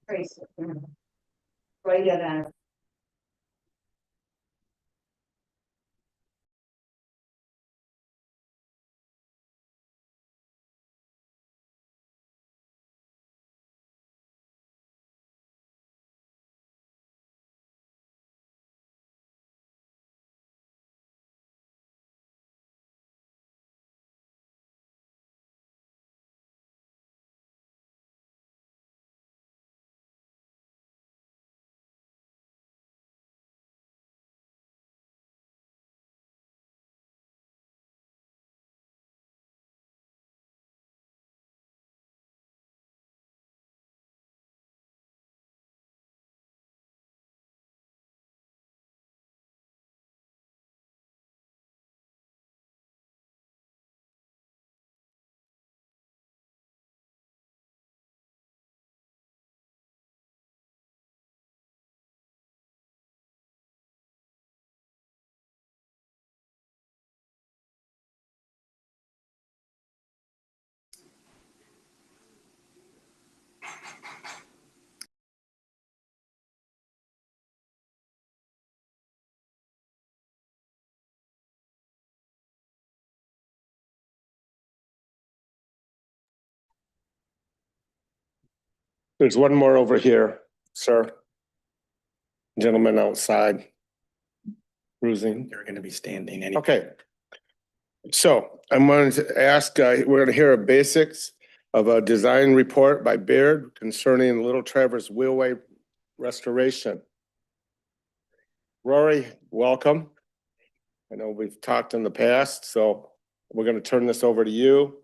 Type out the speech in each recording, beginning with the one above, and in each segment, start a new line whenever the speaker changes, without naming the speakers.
Trace. Right at that.
There's one more over here, sir. Gentleman outside. Cruising.
You're gonna be standing anyway.
Okay. So I'm going to ask, we're gonna hear a basics of a design report by Baird concerning Little Traverse Wheelway restoration. Rory, welcome. I know we've talked in the past, so we're gonna turn this over to you.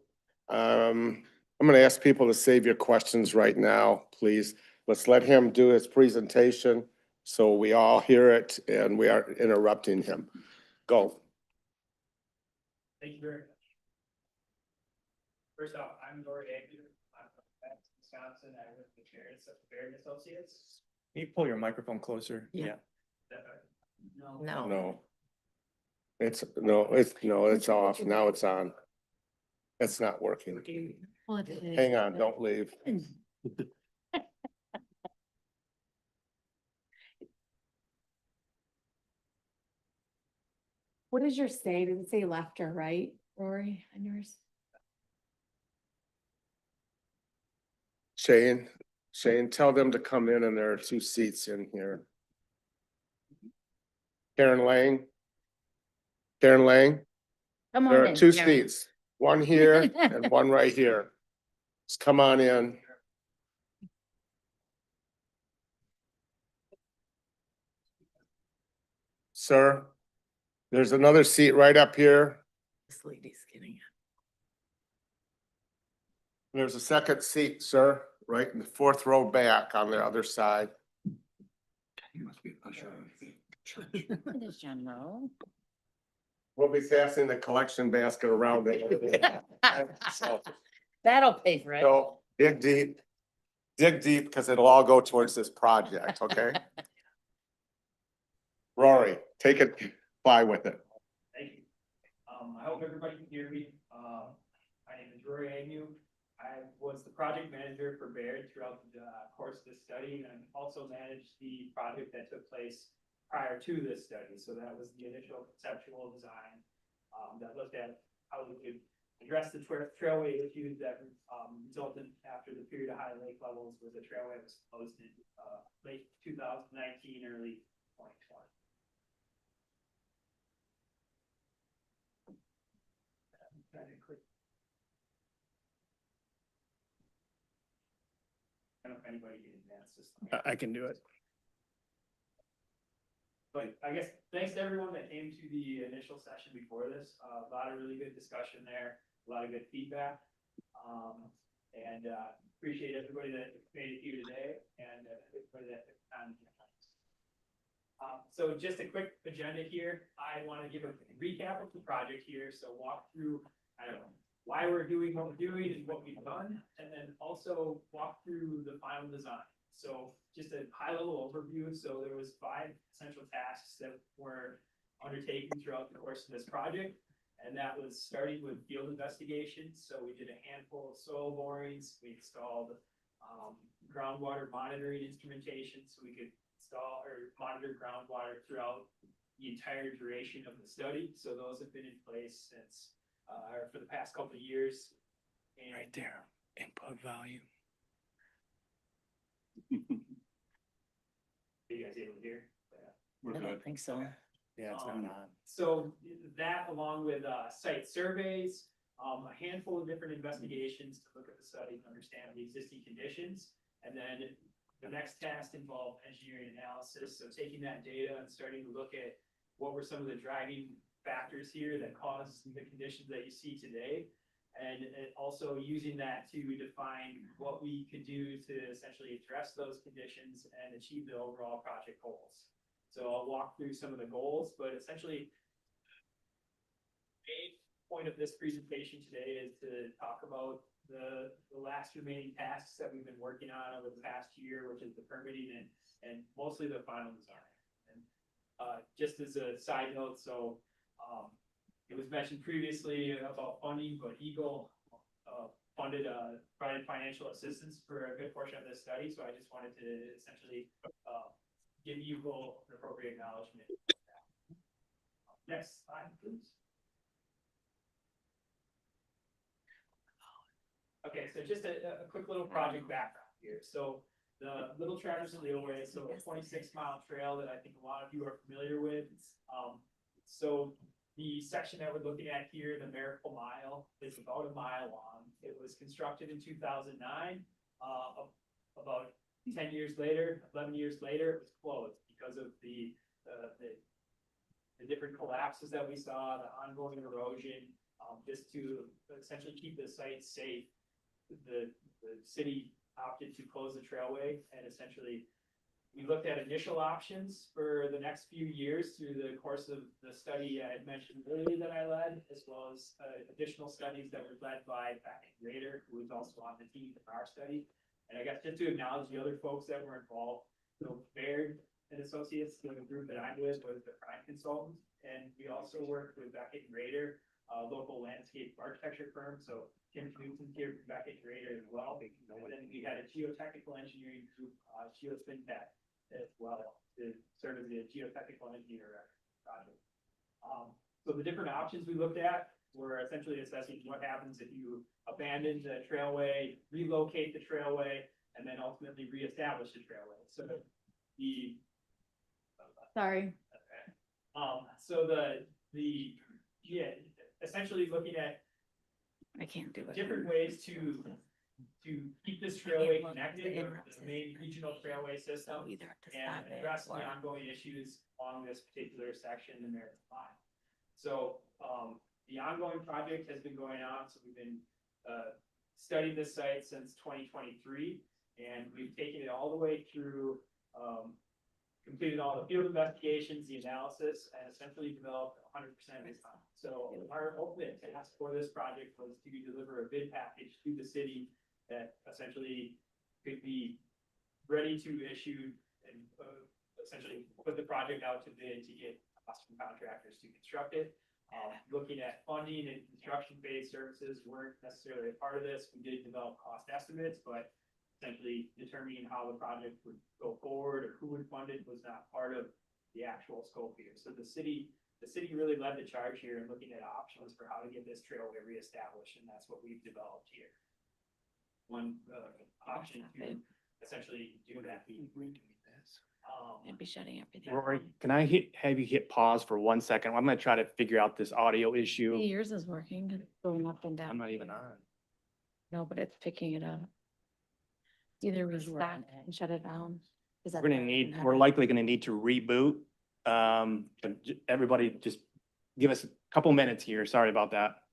I'm gonna ask people to save your questions right now, please. Let's let him do his presentation so we all hear it and we are interrupting him. Go.
Thank you very much. First off, I'm Rory Agnew. I'm from Wisconsin. I work with Baird Associates.
Can you pull your microphone closer?
Yeah.
No.
No.
No. It's off. Now it's on. It's not working. Hang on, don't leave.
What does yours say? Does it say left or right, Rory, on yours?
Shane, tell them to come in and there are 2 seats in here. Karen Lang.
Come
There
on
are
in,
2
Karen.
seats, one here and one right here. Just come on in. Sir, there's another seat right up here.
This lady's getting it.
There's a second seat, sir, right in the 4th row back on the other side.
You must be a usher.
What does John know?
We'll be passing the collection basket around it. So,
That'll pay for it.
so dig deep, because it'll all go towards this project, okay? Rory, take it, fly with it.
Thank you. I hope everybody can hear me. My name is Rory Agnew. I was the project manager for Baird throughout the course of this study, and also managed the project that took place prior to this study. So that was the initial conceptual design that looked at how we could address the trailway issues that resulted after the period of high lake levels, where the trailway was closed in late 2019, early 2020. I don't know if anybody can advance this.
I can do it.
But I guess thanks to everyone that came to the initial session before this. A lot of really good discussion there, a lot of good feedback. And appreciate everybody that made it here today and everybody that took time. So just a quick agenda here. I want to give a recap of the project here. So walk through, I don't know, why we're doing what we're doing and what we've done, and then also walk through the final design. So just a high level overview. So there was 5 essential tasks that were undertaken throughout the course of this project. And that was starting with field investigations. So we did a handful of soil borings. We installed groundwater monitoring instrumentation, so we could install or monitor groundwater throughout the entire duration of the study. So those have been in place since, or for the past couple of years. And
Right there, input value.
Are you guys able to hear?
I don't think so.
Yeah, it's
Um,
not on.
So that along with site surveys, a handful of different investigations to look at the site, understand the existing conditions. And then the next task involved engineering analysis, so taking that data and starting to look at what were some of the driving factors here that caused the conditions that you see today. And also using that to define what we could do to essentially address those conditions and achieve the overall project goals. So I'll walk through some of the goals, but essentially main point of this presentation today is to talk about the last remaining tasks that we've been working on over the past year, which is the permitting and mostly the final design. And just as a side note, so it was mentioned previously about funding, but Eagle provided financial assistance for a good portion of this study, so I just wanted to essentially give Eagle an appropriate acknowledgement. Next slide, please. Okay, so just a quick little project background here. So the Little Traverse Alleyway, so a 26-mile trail that I think a lot of you are familiar with. So the section that we're looking at here, the Miracle Mile, is about a mile long. It was constructed in 2009. About 10 years later, 11 years later, it was closed because of the different collapses that we saw, the ongoing erosion, just to essentially keep the site safe. The city opted to close the trailway, and essentially we looked at initial options for the next few years through the course of the study I had mentioned earlier that I led, as well as additional studies that were led by Beckett Rader, who was also on the team for our study. And I guess just to acknowledge the other folks that were involved, so Baird and Associates, the group that I'm with, was the prime consultant, and we also worked with Beckett Rader, a local landscape architecture firm. So Tim Knudsen here from Beckett Rader as well. And then we had a geotechnical engineering group, GeoSpinTech, as well, to serve as the geotechnical engineer project. So the different options we looked at were essentially assessing what happens if you abandon the trailway, relocate the trailway, and then ultimately reestablish the trailway. So
Sorry.
so essentially looking at
I can't do it.
different ways to keep this trailway connected, or the main regional trailway system,
So either to
and
stop it
address the
or-
ongoing issues along this particular section in the Miracle Mile. So, the ongoing project has been going on, so we've been, studying this site since 2023, and we've taken it all the way through, completed all the field investigations, the analysis, and essentially developed 100% design. So our ultimate task for this project was to deliver a bid package to the city that essentially could be ready to issue and essentially put the project out to bid to get custom contractors to construct it. Looking at funding and construction phase services weren't necessarily a part of this. We did develop cost estimates, but essentially determining how the project would go forward or who would fund it was not part of the actual scope here. So the city really led the charge here in looking at options for how to get this trailway reestablished, and that's what we've developed here. One option to essentially do that.
I'd be shutting everything.
Rory,
down.
can I have you hit pause for 1 second? I'm gonna try to figure out this audio
Hey,
issue.
yours is working, it's going up and down.
I'm not even on.
No, but it's picking it up. Either we stop and shut it down.
We're we're likely gonna need to reboot. But everybody just give us a couple minutes here. Sorry about that.